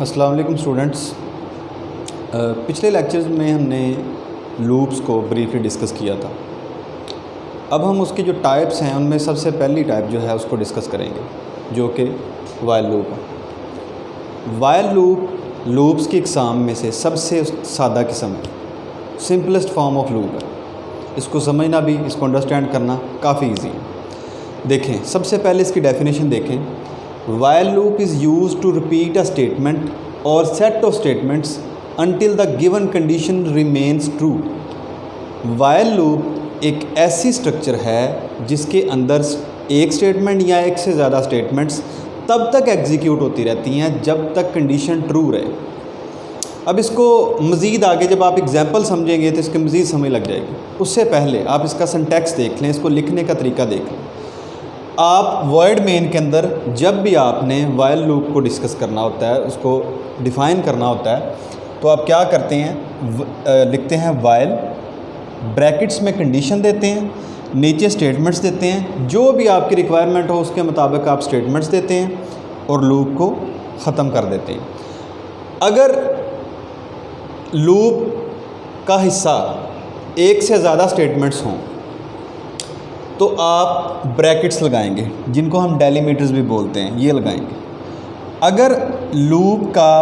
अस्सलाम वालेकुम स्टूडेंट्स। पिछले लेक्चर्स में हमने लूप्स को ब्रीफली डिस्कस किया था। अब हम उसके जो टाइप्स हैं उनमें सबसे पहली टाइप जो है उसको डिस्कस करेंगे, जो कि वाइल लूप है। वाइल लूप लूप्स की इकसाम में से सबसे सादा किस्म है, सिंपलेस्ट फॉर्म ऑफ लूप है। इसको समझना भी, इसको अंडरस्टैंड करना काफ़ी ईजी है। देखें, सबसे पहले इसकी डेफिनेशन देखें। While loop is used to repeat a statement or set of statements until the given condition remains true। While loop एक ऐसी स्ट्रक्चर है जिसके अंदर एक स्टेटमेंट या एक से ज़्यादा स्टेटमेंट्स तब तक एग्जीक्यूट होती रहती हैं जब तक कंडीशन ट्रू रहे। अब इसको मज़ीद आगे जब आप एग्जांपल समझेंगे तो इसकी मज़ीद समझ लग जाएगी। उससे पहले आप इसका सिंटैक्स देख लें, इसको लिखने का तरीका देख लें। आप वर्ड मेन के अंदर जब भी आपने वाइल लूप को डिस्कस करना होता है, उसको डिफ़ाइन करना होता है, तो आप क्या करते हैं, लिखते हैं वाइल, ब्रैकेट्स में कंडीशन देते हैं, नीचे स्टेटमेंट्स देते हैं, जो भी आपकी रिक्वायरमेंट हो उसके मुताबिक आप स्टेटमेंट्स देते हैं और लूप को ख़त्म कर देते हैं। अगर लूप का हिस्सा एक से ज़्यादा स्टेटमेंट्स हों तो आप ब्रैकेट्स लगाएंगे, जिनको हम डेलीमीटर्स भी बोलते हैं, ये लगाएंगे। अगर लूप का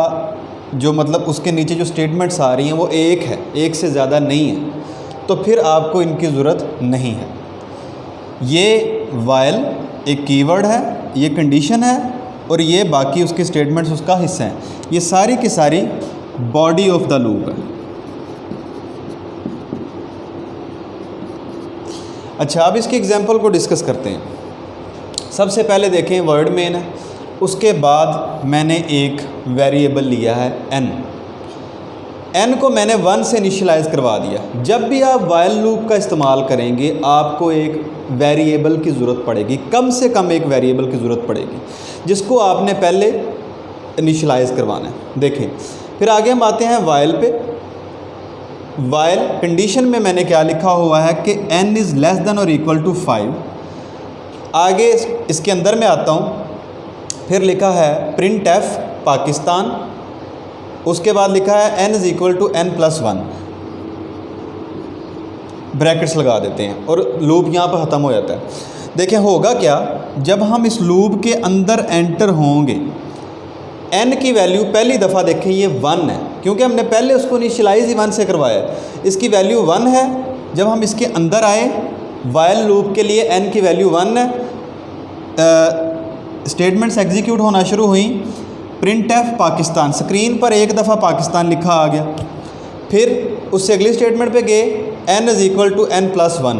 जो मतलब उसके नीचे जो स्टेटमेंट्स आ रही हैं वो एक है, एक से ज़्यादा नहीं है, तो फिर आपको इनकी ज़रूरत नहीं है। ये वाइल एक कीवर्ड है, ये कंडीशन है और ये बाकी उसके स्टेटमेंट्स उसका हिस्सा हैं। ये सारी की सारी बॉडी ऑफ द लूप है। अच्छा, अब इसके एग्जांपल को डिस्कस करते हैं। सबसे पहले देखें, वर्ड मेन है, उसके बाद मैंने एक वेरिएबल लिया है n को मैंने 1 से इनिशियलाइज़ करवा दिया। जब भी आप वाइल लूप का इस्तेमाल करेंगे आपको एक वेरिएबल की ज़रूरत पड़ेगी, कम से कम एक वेरिएबल की ज़रूरत पड़ेगी जिसको आपने पहले इनिशियलाइज़ करवाना है। देखें, फिर आगे हम आते हैं वाइल पे। वाइल कंडीशन में मैंने क्या लिखा हुआ है कि n इज़ लेस देन और इक्वल टू 5। आगे इसके अंदर में आता हूँ, फिर लिखा है प्रिंट एफ पाकिस्तान, उसके बाद लिखा है n is equal to n+1, brackets लगा देते हैं और लूप यहाँ पर ख़त्म हो जाता है। देखें होगा क्या, जब हम इस लूप के अंदर एंटर होंगे, n की वैल्यू पहली दफ़ा देखें ये 1 है, क्योंकि हमने पहले उसको इनिशियलाइज़ ही 1 से करवाया। इसकी वैल्यू 1 है। जब हम इसके अंदर आए, वाइल लूप के लिए n की वैल्यू 1 है। स्टेटमेंट्स एग्जीक्यूट होना शुरू हुई। प्रिंट एफ पाकिस्तान, स्क्रीन पर एक दफ़ा पाकिस्तान लिखा आ गया। फिर उससे अगली स्टेटमेंट पे गए, n is equal to n+1।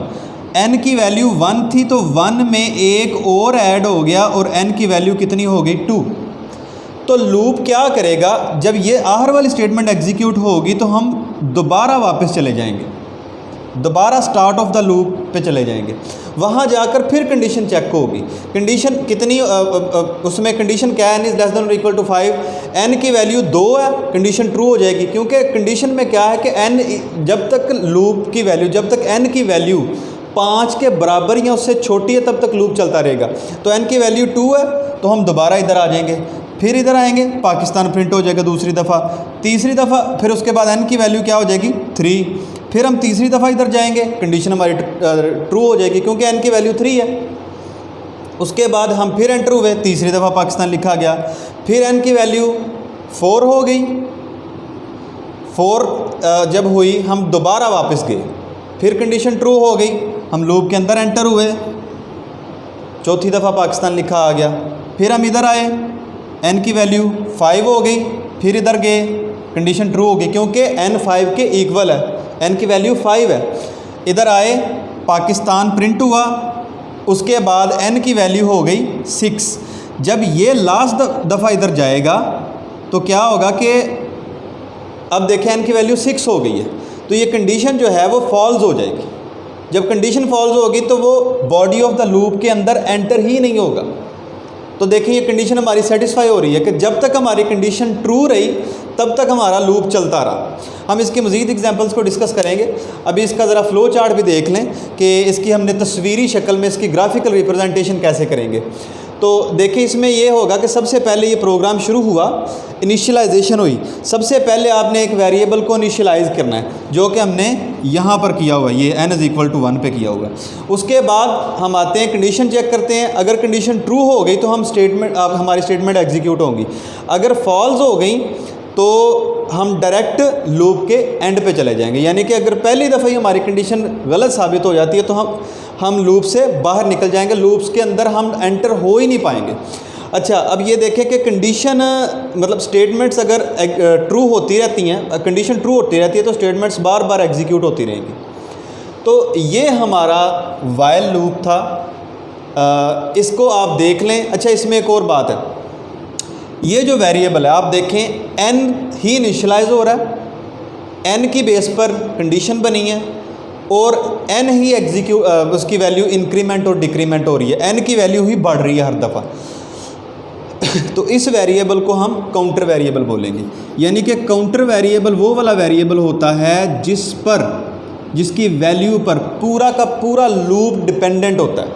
n की वैल्यू 1 थी तो 1 में एक और ऐड हो गया और n की वैल्यू कितनी हो गई, 2। तो लूप क्या करेगा, जब ये आखिर वाली स्टेटमेंट एग्जीक्यूट होगी तो हम दोबारा वापस चले जाएंगे, दोबारा स्टार्ट ऑफ द लूप पे चले जाएंगे। वहाँ जाकर फिर कंडीशन चेक होगी। कंडीशन कितनी, उसमें कंडीशन क्या है, n इज़ लेस देन और इक्वल टू 5। n की वैल्यू 2 है, कंडीशन ट्रू हो जाएगी, क्योंकि कंडीशन में क्या है कि n जब तक लूप की वैल्यू, जब तक n की वैल्यू 5 के बराबर या उससे छोटी है तब तक लूप चलता रहेगा। तो n की वैल्यू 2 है तो हम दोबारा इधर आ जाएंगे, फिर इधर आएंगे, पाकिस्तान प्रिंट हो जाएगा दूसरी दफ़ा, तीसरी दफ़ा, फिर उसके बाद n की वैल्यू क्या हो जाएगी, 3। फिर हम तीसरी दफ़ा इधर जाएंगे, कंडीशन हमारी ट्रू हो जाएगी क्योंकि n की वैल्यू 3 है। उसके बाद हम फिर एंटर हुए, तीसरी दफ़ा पाकिस्तान लिखा गया, फिर n की वैल्यू 4 हो गई। 4 जब हुई हम दोबारा वापस गए, फिर कंडीशन ट्रू हो गई, हम लूप के अंदर एंटर हुए, चौथी दफ़ा पाकिस्तान लिखा आ गया। फिर हम इधर आए, n की वैल्यू 5 हो गई, फिर इधर गए, कंडीशन ट्रू हो गई क्योंकि n 5 के इक्वल है, n की वैल्यू 5 है। इधर आए, पाकिस्तान प्रिंट हुआ, उसके बाद n की वैल्यू हो गई 6। जब ये लास्ट दफ़ा इधर जाएगा तो क्या होगा कि अब देखें n की वैल्यू 6 हो गई है, तो ये कंडीशन जो है वो फॉल्स हो जाएगी। जब कंडीशन फॉल्स होगी तो वो बॉडी ऑफ द लूप के अंदर एंटर ही नहीं होगा। तो देखिए ये कंडीशन हमारी सेटिस्फाई हो रही है कि जब तक हमारी कंडीशन ट्रू रही तब तक हमारा लूप चलता रहा। हम इसकी मज़ीद एग्जांपल्स को डिस्कस करेंगे। अभी इसका ज़रा फ़्लो चार्ट भी देख लें कि इसकी हमने तस्वीरी शक्ल में इसकी ग्राफिकल रिप्रेजेंटेशन कैसे करेंगे। तो देखिए इसमें ये होगा कि सबसे पहले ये प्रोग्राम शुरू हुआ, इनिशियलाइजेशन हुई, सबसे पहले आपने एक वेरिएबल को इनिशियलाइज़ करना है, जो कि हमने यहाँ पर किया हुआ है, ये n = 1 पे किया हुआ है। उसके बाद हम आते हैं कंडीशन चेक करते हैं, अगर कंडीशन ट्रू हो गई तो हम हमारी स्टेटमेंट एग्जीक्यूट होंगी, अगर फॉल्स हो गई तो हम डायरेक्ट लूप के एंड पे चले जाएंगे। यानी कि अगर पहली दफ़ा ही हमारी कंडीशन गलत साबित हो जाती है तो हम लूप से बाहर निकल जाएंगे, लूप्स के अंदर हम एंटर हो ही नहीं पाएंगे। अच्छा, अब ये देखें कि कंडीशन मतलब स्टेटमेंट्स अगर ट्रू होती रहती हैं, कंडीशन ट्रू होती रहती है तो स्टेटमेंट्स बार बार एग्जीक्यूट होती रहेंगी। तो ये हमारा वाइल लूप था, इसको आप देख लें। अच्छा, इसमें एक और बात है, ये जो वेरिएबल है आप देखें n ही इनिशियलाइज हो रहा है, n की बेस पर कंडीशन बनी है और n ही उसकी वैल्यू इंक्रीमेंट और डिक्रीमेंट हो रही है, n की वैल्यू ही बढ़ रही है हर दफ़ा। तो इस वेरिएबल को हम काउंटर वेरिएबल बोलेंगे। यानी कि काउंटर वेरिएबल वो वाला वेरिएबल होता है जिसकी वैल्यू पर पूरा का पूरा लूप डिपेंडेंट होता है।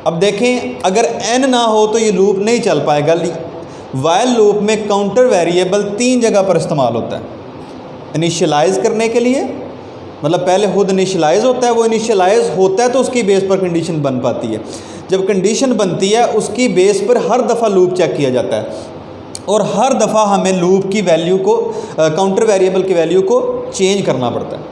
अब देखें, अगर n ना हो तो ये लूप नहीं चल पाएगा। वाइल लूप में काउंटर वेरिएबल 3 जगह पर इस्तेमाल होता है। इनिशियलाइज़ करने के लिए, मतलब पहले खुद इनिशियलाइज़ होता है, वो इनिशियलाइज़ होता है तो उसकी बेस पर कंडीशन बन पाती है। जब कंडीशन बनती है उसकी बेस पर हर दफ़ा लूप चेक किया जाता है और हर दफ़ा हमें लूप की वैल्यू को, काउंटर वेरिएबल की वैल्यू को चेंज करना पड़ता है।